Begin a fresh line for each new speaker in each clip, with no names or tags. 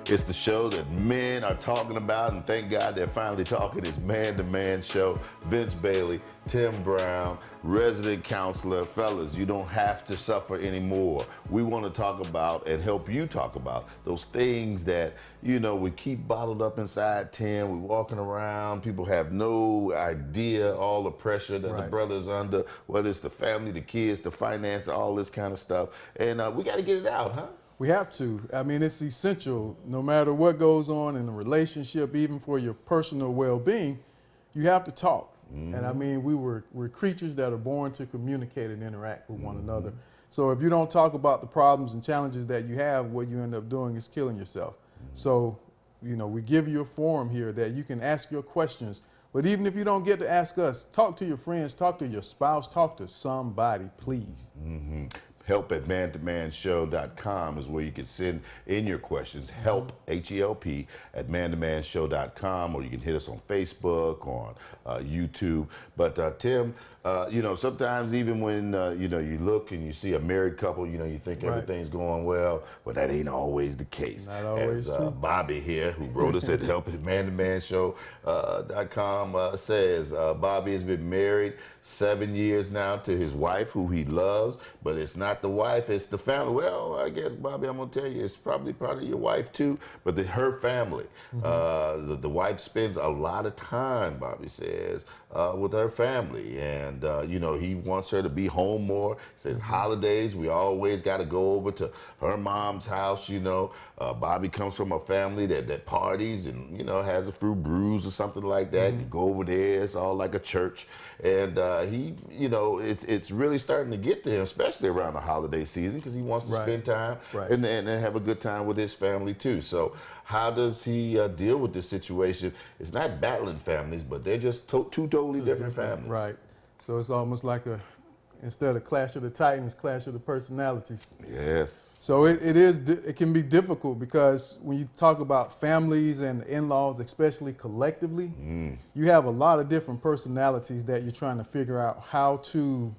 It's the show that men are talking about, and thank God they're finally talking. It's Man to Man Show. Vince Bailey, Tim Brown, resident counselor. Fellas, you don't have to suffer anymore. We want to talk about and help you talk about those things that, we keep bottled up inside, Tim. We're walking around. People have no idea all the pressure that the brother's under, whether it's the family, the kids, the finance, all this kind of stuff. And we got to get it out, huh?
We have to. I mean, it's essential. No matter what goes on in a relationship, even for your personal well-being, you have to talk. And I mean, we're creatures that are born to communicate and interact with one another. So if you don't talk about the problems and challenges that you have, what you end up doing is killing yourself. So, we give you a forum here that you can ask your questions. But even if you don't get to ask us, talk to your friends, talk to your spouse, talk to somebody, please.
Help at mantomanshow.com is where you can send in your questions. Help, H-E-L-P, at mantomanshow.com, or you can hit us on Facebook, on YouTube. But Tim, sometimes even when, you look and you see a married couple, you think everything's going well, but that ain't always the case.
Not always true.
Bobby here, who wrote us at help at mantomanshow.com, says Bobby has been married 7 years now to his wife, who he loves, but it's not the wife, it's the family. Well, I guess, Bobby, I'm going to tell you, it's probably part of your wife, too, but her family. The wife spends a lot of time, Bobby says, with her family, and, he wants her to be home more. Says holidays, we always got to go over to her mom's house, Bobby comes from a family that parties and, has a few brews or something like that. You go over there, it's all like a church. And he, it's really starting to get to him, especially around the holiday season, because he wants to spend time and have a good time with his family too. So how does he deal with this situation? It's not battling families, but they're just two totally different families.
Right. So it's almost like instead of Clash of the Titans, Clash of the Personalities.
Yes.
So it can be difficult, because when you talk about families and in-laws, especially collectively, you have a lot of different personalities that you're trying to figure out how to,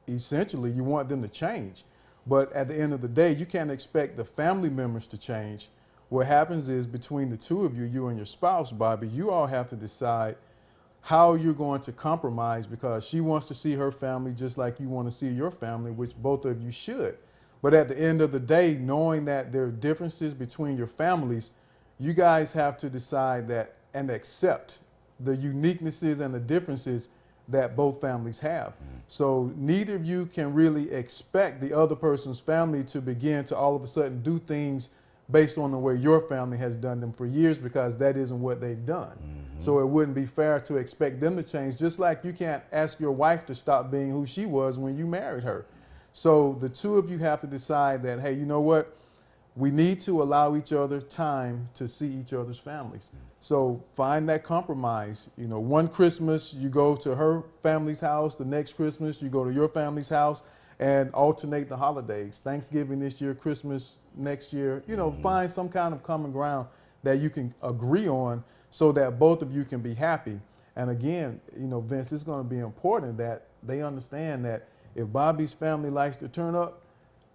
essentially, you want them to change. But at the end of the day, you can't expect the family members to change. What happens is, between the two of you, you and your spouse, Bobby, you all have to decide how you're going to compromise, because she wants to see her family just like you want to see your family, which both of you should. But at the end of the day, knowing that there are differences between your families, you guys have to decide that and accept the uniquenesses and the differences that both families have. So neither of you can really expect the other person's family to begin to all of a sudden do things based on the way your family has done them for years, because that isn't what they've done. So it wouldn't be fair to expect them to change, just like you can't ask your wife to stop being who she was when you married her. So the two of you have to decide that, hey, you know what? We need to allow each other time to see each other's families. So find that compromise. One Christmas you go to her family's house, the next Christmas you go to your family's house, and alternate the holidays. Thanksgiving this year, Christmas next year. Find some kind of common ground that you can agree on, so that both of you can be happy. And again, Vince, it's going to be important that they understand that if Bobby's family likes to turn up,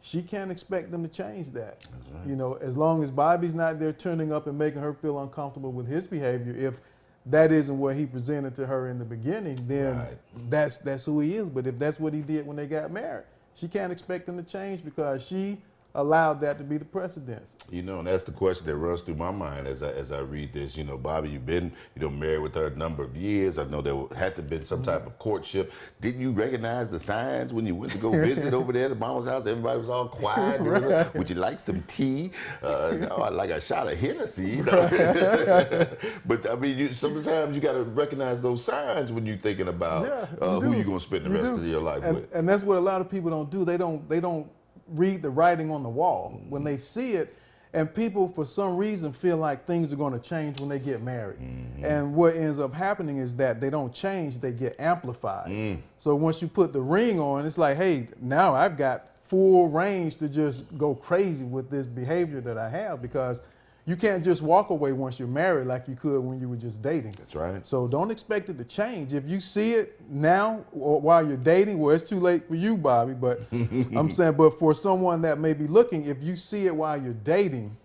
she can't expect them to change that. That's right. As long as Bobby's not there turning up and making her feel uncomfortable with his behavior, if that isn't what he presented to her in the beginning, then that's who he is. But if that's what he did when they got married, she can't expect him to change, because she allowed that to be the precedence.
And that's the question that runs through my mind as I read this. Bobby, you've been, married with her a number of years. I know there had to have been some type of courtship. Didn't you recognize the signs when you went to go visit over there at mama's house? Everybody was all quiet. Like, would you like some tea? No, like a shot of Hennessy. But I mean, sometimes you got to recognize those signs when you're thinking about who you're going to spend the rest of your life with.
And that's what a lot of people don't do. They don't read the writing on the wall when they see it, and people for some reason feel like things are going to change when they get married. And what ends up happening is that they don't change, they get amplified. So once you put the ring on, it's like, hey, now I've got full range to just go crazy with this behavior that I have, because you can't just walk away once you're married like you could when you were just dating.
That's right.
So don't expect it to change. If you see it now or while you're dating, well, it's too late for you, Bobby, but I'm saying, but for someone that may be looking, if you see it while you're dating,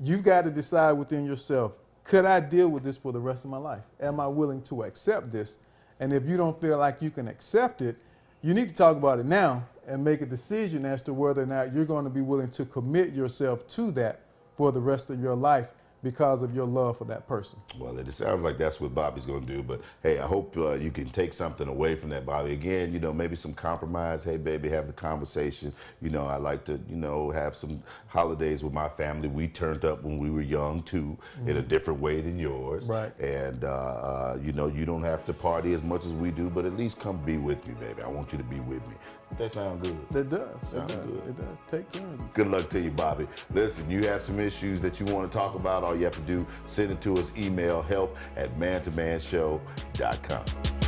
you've got to decide within yourself, could I deal with this for the rest of my life? Am I willing to accept this? And if you don't feel like you can accept it, you need to talk about it now and make a decision as to whether or not you're going to be willing to commit yourself to that for the rest of your life because of your love for that person.
Well, it sounds like that's what Bobby's going to do. But hey, I hope you can take something away from that, Bobby. Again, maybe some compromise. Hey, baby, have the conversation. I like to, have some holidays with my family. We turned up when we were young too, in a different way than yours.
Right.
And you don't have to party as much as we do, but at least come be with me, baby. I want you to be with me. That sound good?
It does.
Sounds
It does.
good.
It does. Take turns.
Good luck to you, Bobby. Listen, you have some issues that you want to talk about, all you have to do, send it to us, email help@mantomanshow.com.